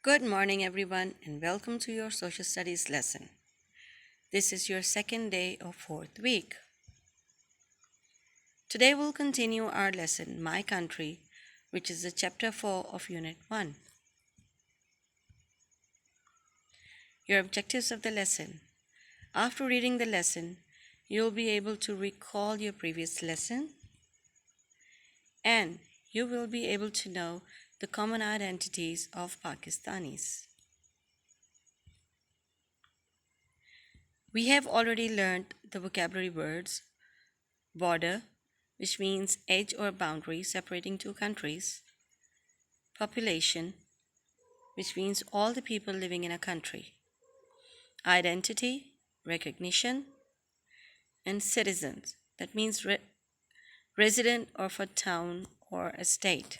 Good morning, everyone, and welcome to your social studies lesson. This is your second day of fourth week. Today we'll continue our lesson, My Country, which is the chapter 4 of Unit 1. Your objectives of the lesson. After reading the lesson, you'll be able to recall your previous lesson and you will be able to know the common identities of Pakistanis. We have already learned the vocabulary words border, which means edge or boundary separating two countries, population, which means all the people living in a country, identity, recognition, and citizens, that means resident of a town or a state.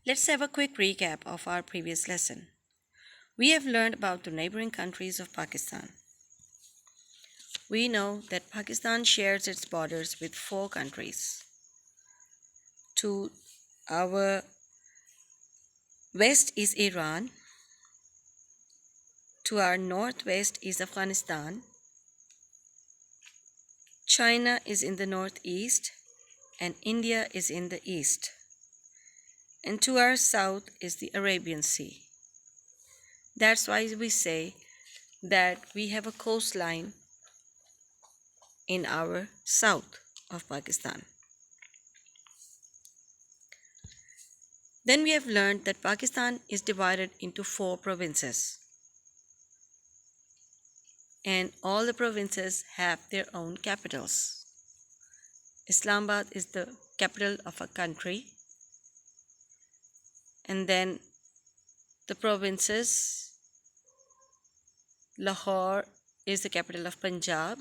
Let's have a quick recap of our previous lesson. We have learned about the neighboring countries of Pakistan. We know that Pakistan shares its borders with four countries. To our west is Iran, to our northwest is Afghanistan, China is in the northeast, and India is in the east. And to our south is the Arabian Sea. That's why we say that we have a coastline in our south of Pakistan. Then we have learned that Pakistan is divided into four provinces. And all the provinces have their own capitals. Islamabad is the capital of a country. And then the provinces, Lahore is the capital of Punjab,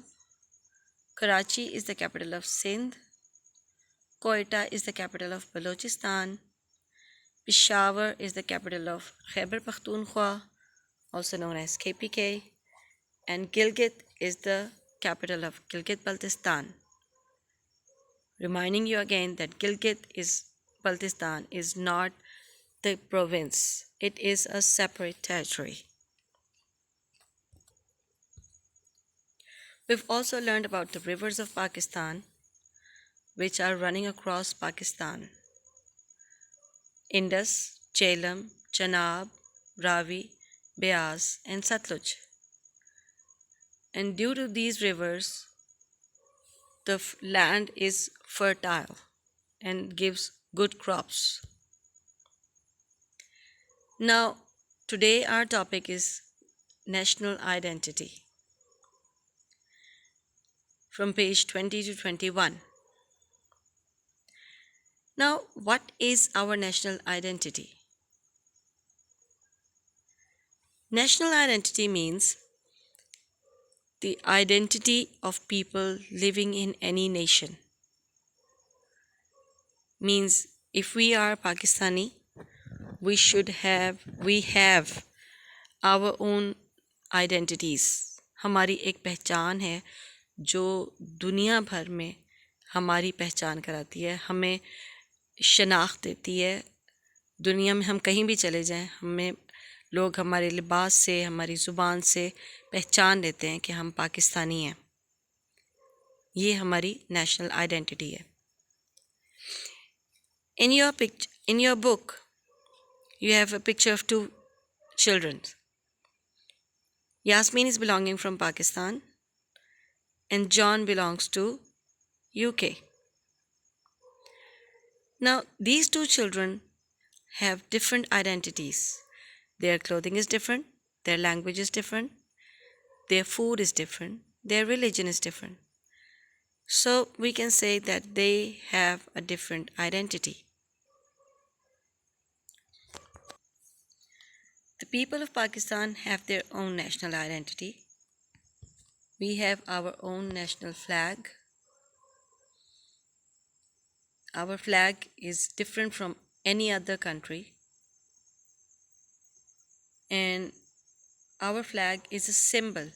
Karachi is the capital of Sindh, Quetta is the capital of Balochistan, Peshawar is the capital of Khyber Pakhtunkhwa, also known as KPK, and Gilgit is the capital of Gilgit-Baltistan. Reminding you again that Gilgit-Baltistan is not the province, it is a separate territory. We've also learned about the rivers of Pakistan, which are running across Pakistan. Indus, Jhelum, Chenab, Ravi, Beas, and Satluj. And due to these rivers, the land is fertile and gives good crops. Now, today our topic is national identity. From page 20 to 21. Now, what is our national identity? National identity means the identity of people living in any nation. Means if we are Pakistani, we have our own identities. हमारी एक पहचान है जो दुनिया भर में हमारी पहचान कराती है, हमें शनाख्त देती है. दुनिया में हम कहीं भी चले जाएं, हमें लोग हमारे लिबास से, हमारी ज़ुबान से पहचान लेते हैं कि हम पाकिस्तानी हैं. ये हमारी नेशनल आइडेंटिटी है. In your book, you have a picture of two children. Yasmin is belonging from Pakistan and John belongs to UK. Now, these two children have different identities. Their clothing is different, their language is different, their food is different, their religion is different. So, we can say that they have a different identity. The people of Pakistan have their own national identity. We have our own national flag. Our flag is different from any other country. And our flag is a symbol.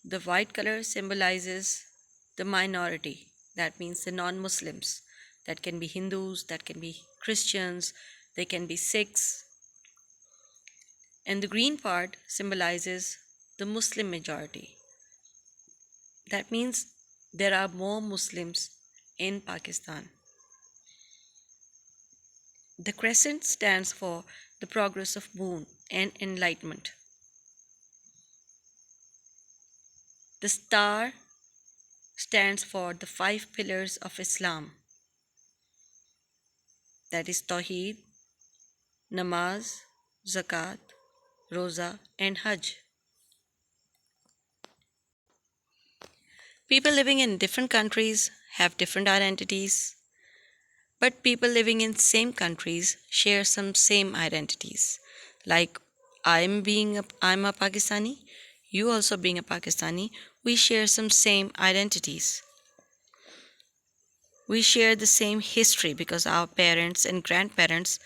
The white color symbolizes the minority, that means the non-Muslims That can be Hindus, that can be Christians, they can be Sikhs. And the green part symbolizes the Muslim majority. That means there are more Muslims in Pakistan. The crescent stands for the progress of moon and enlightenment. The star stands for the five pillars of Islam, that is Tawheed, Namaz, Zakat, Roza, and Hajj. People living in different countries have different identities, but people living in same countries share some same identities. Like I'm a Pakistani, you also being a Pakistani, we share some same identities. We share the same history because our parents and grandparents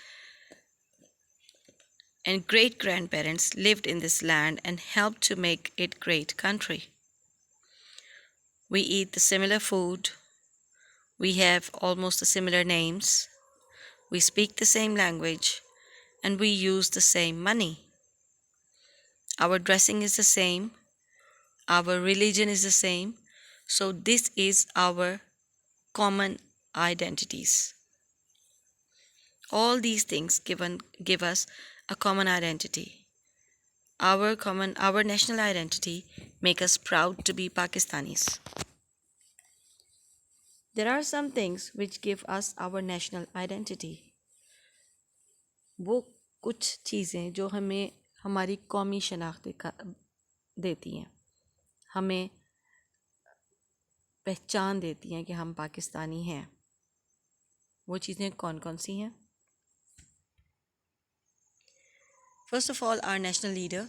and great grandparents lived in this land and helped to make it great country. We eat the similar food, we have almost the similar names, we speak the same language, and we use the same money. Our dressing is the same, our religion is the same, so this is our common identities. All these things give us a common identity. Our national identity make us proud to be Pakistanis. There are some things which give us our national identity. वो कुछ चीज़ें जो हमें हमारी कौमी शनाख्त देती हैं, हमें पहचान देती हैं कि हम पाकिस्तानी हैं. वो चीज़ें कौन कौन सी हैं? First of all, our national leader,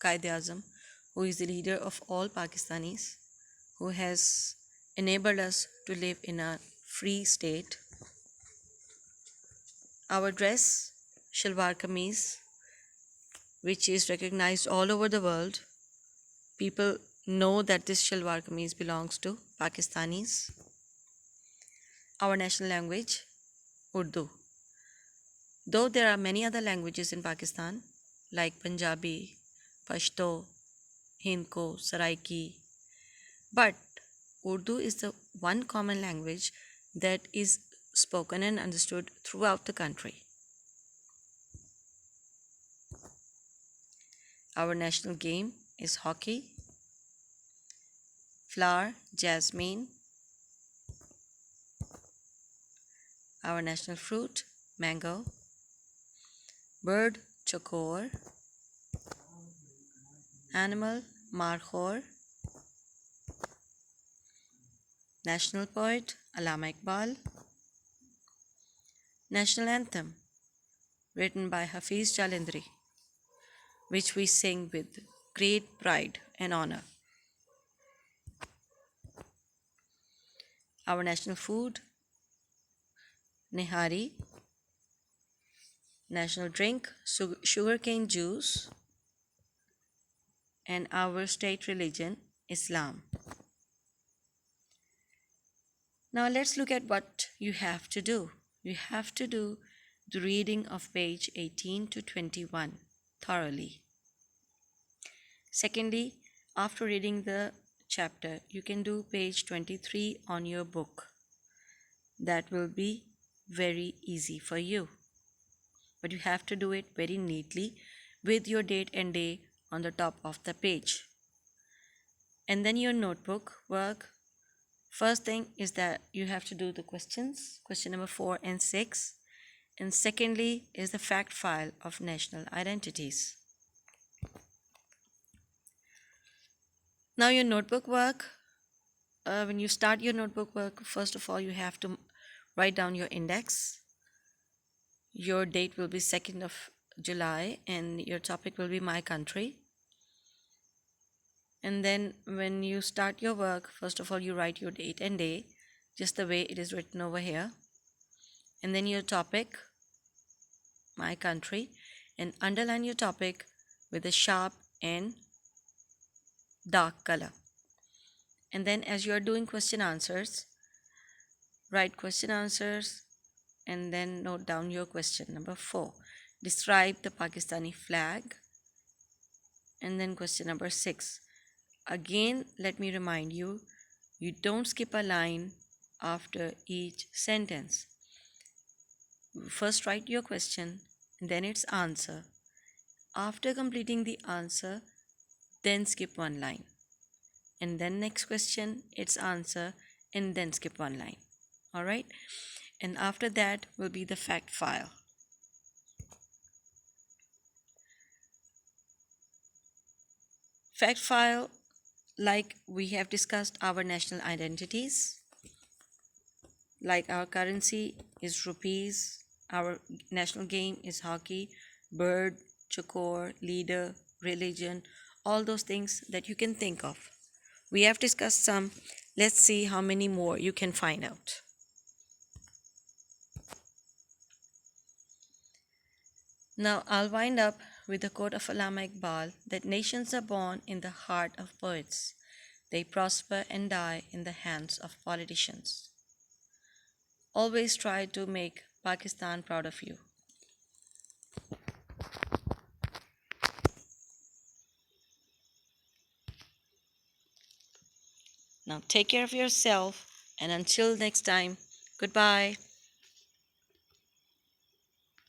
Quaid-e-Azam, who is the leader of all Pakistanis, who has enabled us to live in a free state. Our dress, shalwar kameez, which is recognized all over the world. People know that this shalwar kameez belongs to Pakistanis. Our national language, Urdu. Though there are many other languages in Pakistan, like Punjabi, Pashto, Hindko, Saraiki, but Urdu is the one common language that is spoken and understood throughout the country. Our national game is hockey, flower, jasmine. Our national fruit, mango. Bird, chakor. Animal, markhor. National poet, Allama Iqbal. National anthem, written by Hafiz Jalindri, which we sing with great pride and honor. Our national food, nihari. National drink, sugarcane juice. And our state religion, Islam. Now let's look at what you have to do. You have to do the reading of page 18 to 21 thoroughly. Secondly, after reading the chapter, you can do page 23 on your book. That will be very easy for you. But you have to do it very neatly with your date and day on the top of the page. And then your notebook work. First thing is that you have to do the questions, question number 4 and 6. And secondly is the fact file of national identities. Now your notebook work, when you start your notebook work, first of all you have to write down your index. Your date will be 2nd of July and your topic will be my country. And then when you start your work, first of all you write your date and day, just the way it is written over here. And then your topic, my country, and underline your topic with a sharp and dark color. And then as you are doing question answers, Write question answers and then note down your question. Number 4, describe the Pakistani flag. And then question number 6. Again, let me remind you, you don't skip a line after each sentence. First write your question, then its answer. After completing the answer, then skip one line. And then next question, its answer, and then skip one line. All right? And after that will be the fact file. Fact file, like we have discussed our national identities, like our currency is rupees, our national game is hockey, bird, chakor, leader, religion, all those things that you can think of. We have discussed some. Let's see how many more you can find out. Now I'll wind up with the quote of Allama Iqbal that nations are born in the heart of poets. They prosper and die in the hands of politicians. Always try to make Pakistan proud of you. Now take care of yourself, and until next time, goodbye.